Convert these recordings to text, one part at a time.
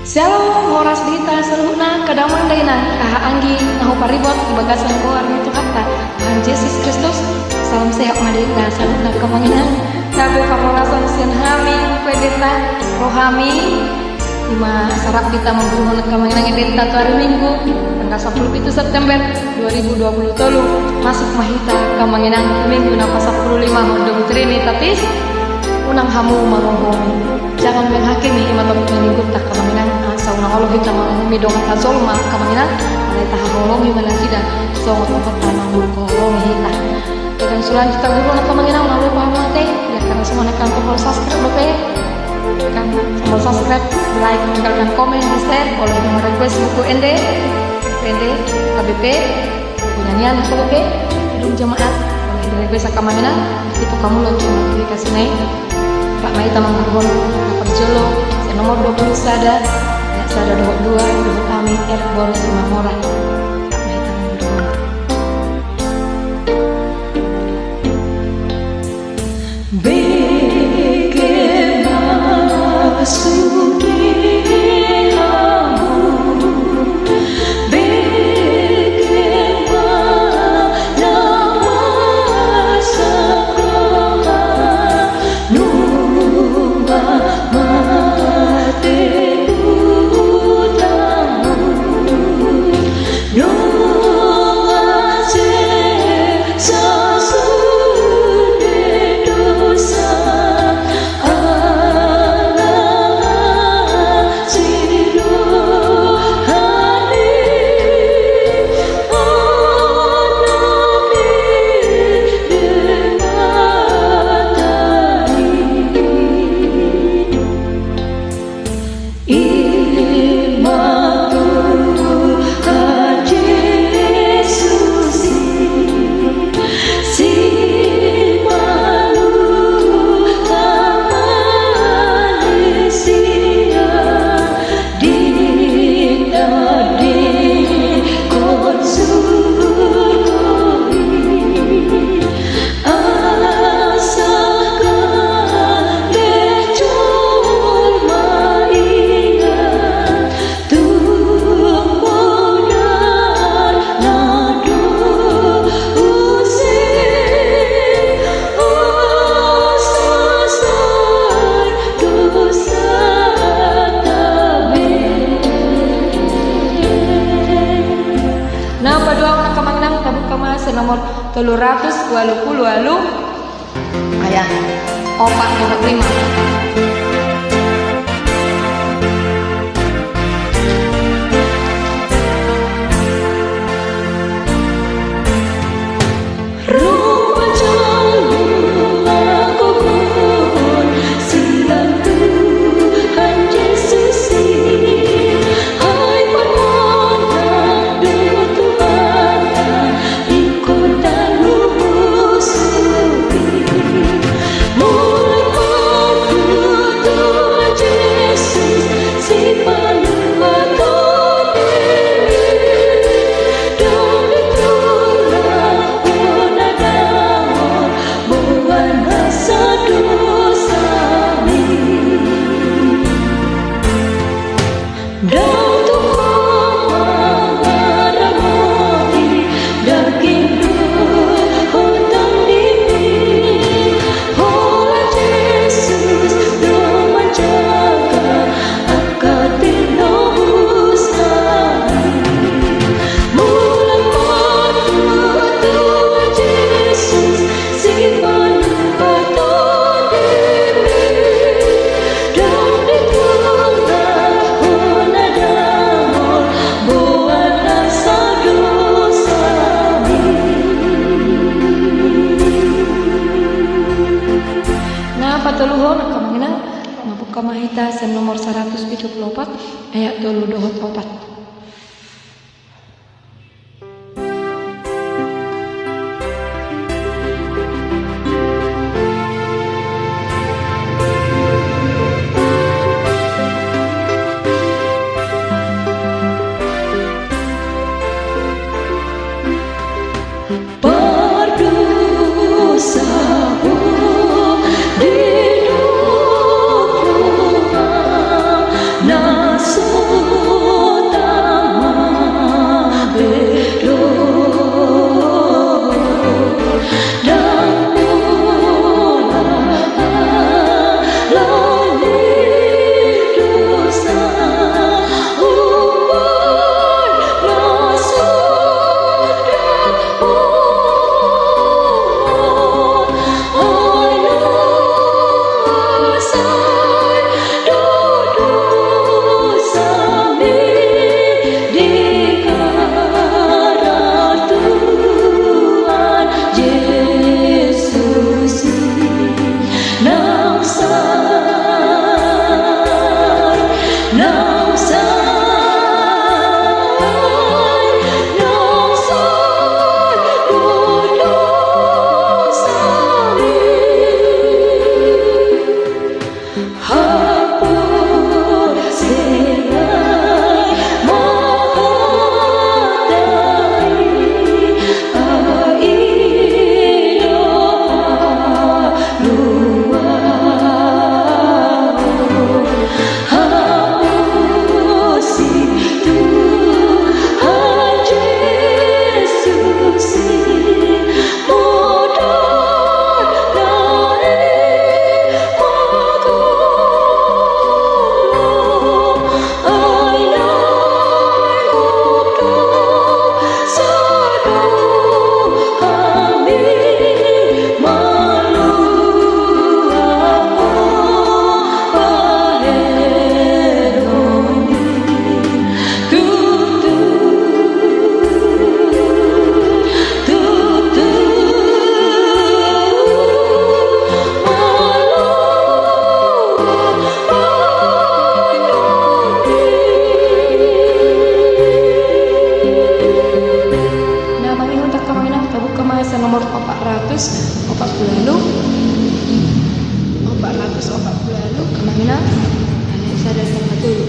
Shalom, horas dita seluhna kadamang daina kaha anggi nahu paribot bagasan ko armi tu kata Tuhan Yesus Kristus. Salam sehat madina seluhna kemanginan kabe pamorasan sian hami pedeta rohami lima sarap kita membunuh kemanginan edeta tu hari Minggu tanggal 10 September 2020 masuk mahita kemanginan Minggu napa 15 modung Trinitatis unang hamu marohong. Jangan menghakimi iman minggu tak kemanginan sauna Allah kita menghakimi dong kazolma kemanginan mereka haholomi malasida songot pertama mengkolongi kita dengan sulan kita guru nak kemanginan lalu paham mate ya karena semua nekan tombol subscribe oke kan tombol subscribe like tinggalkan komen di share boleh request buku ND KBP buku nyanyian KBP hidung jemaat boleh di request kemanginan itu kamu launching notifikasi naik Pak Maita Manggarbon Perjolo nomor 20 sada 22 kami Erbor Simamora Pak Maita Manggarbon Bagaimana nomor 320 ayat 45 Patuluhon kemanginan ngabuka mahita sen nomor 174 ayat 24 So nang sai duduk sami hapur selai mahadai aiyo nomor 440 kemana saya dari tempat dulu.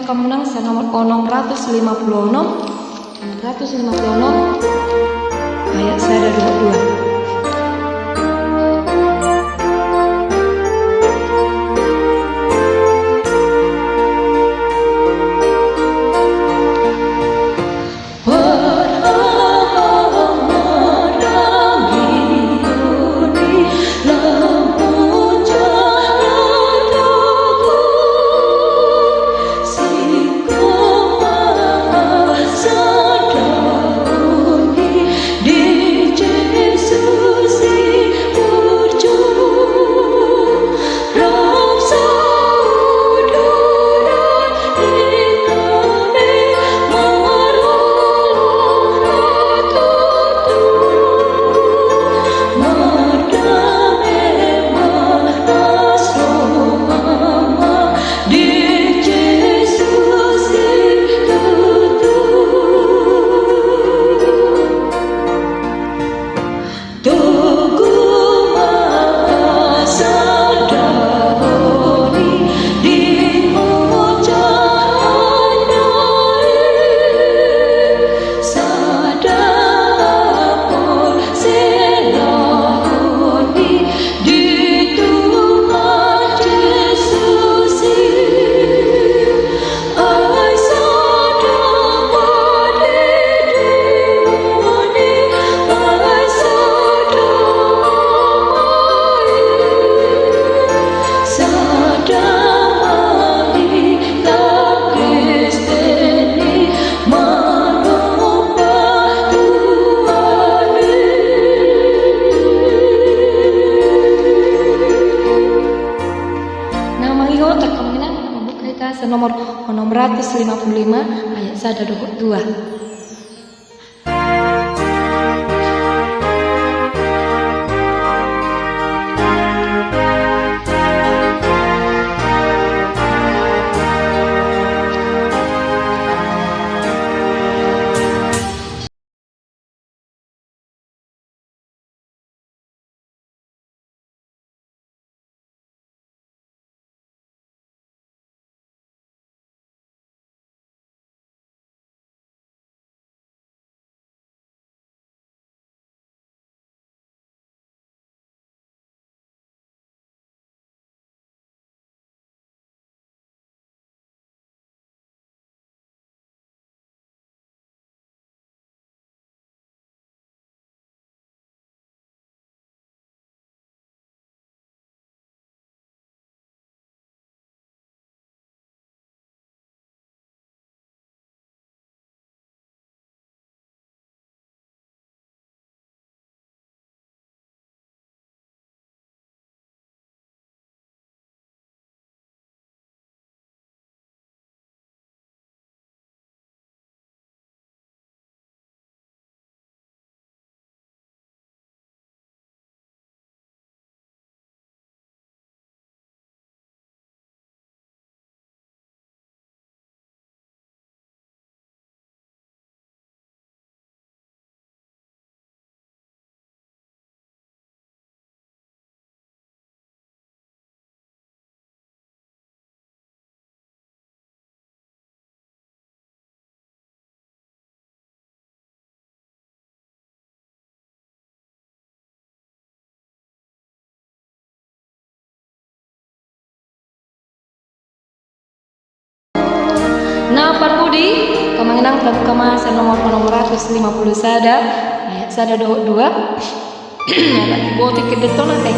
Kemenang sa nomor 656 ayat sada 22. Jesus Kita senomor 655 ayat 1 2. Nah, Budi, kemenang dalam kemasan nomor 650 sada ayat 1 2. Lagi botik ke deton nanti.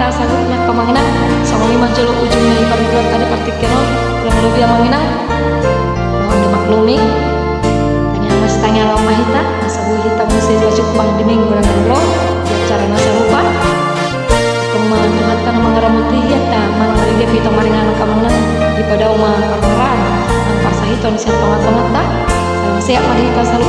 nah salutnya kemanginang sama lima jolo ujungnya iparibuat ada partikel kurang lebih amanginang mohon dimaklumi tanya mas tanya lama hita masa bu hita musim baju kubang di minggu dan bro cara nasa lupa teman Tuhan tanah mangaramuti hita mangalari dia pitong maringan kamanginang di pada uma parmaran nang pasah hiton siap tongat-tongat tak salam siap mari hita salut